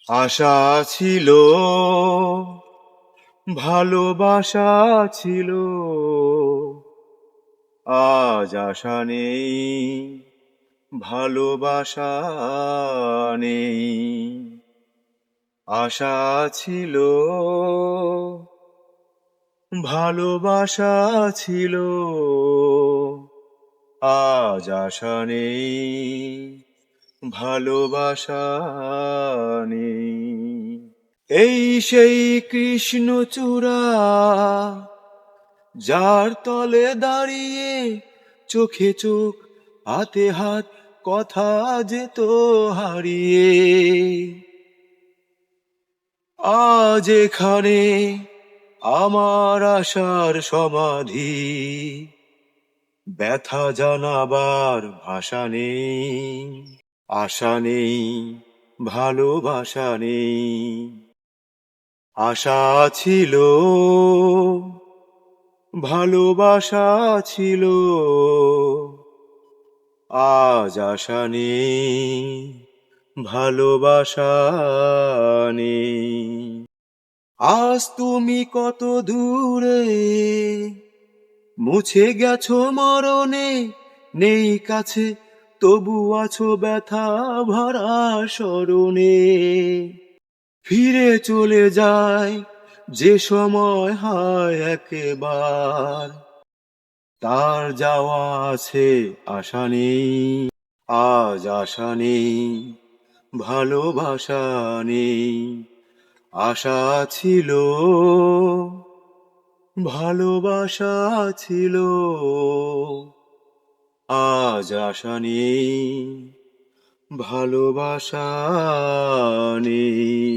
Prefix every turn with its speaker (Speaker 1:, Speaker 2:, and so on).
Speaker 1: আশা ছিল, ভালোবাসা ছিল, আজ আশা নেই, ভালোবাসা নেই। আশা ছিল, ভালোবাসা ছিল, আজ আশা নেই, ভালোবাসা নেই। এই সেই কৃষ্ণচূড়া, যার তলে দাঁড়িয়ে চোখে চোখ হাতে হাত কথা যেত হারিয়ে, আজ এখানে আমার আশার সমাধি। ব্যথা জানাবার ভাষা নেই, আশা নেই, ভালোবাসা নেই। আশা ছিল, ভালোবাসা ছিল, আজ আশা নেই, ভালোবাসা নেই। আজ তুমি কত দূরে, মুছে গেছো মরণে, নেই কাছে তবু আছো ব্যথা ভরা স্মরণে। ফিরে চলে যায় যে সময় হয় একবার, তার যাওয়া আছে আশা নেই, আজ আশা নেই, ভালোবাসা নেই। আশা ছিল, ভালোবাসা ছিল, আজ আশা নেই, ভালোবাসা নেই।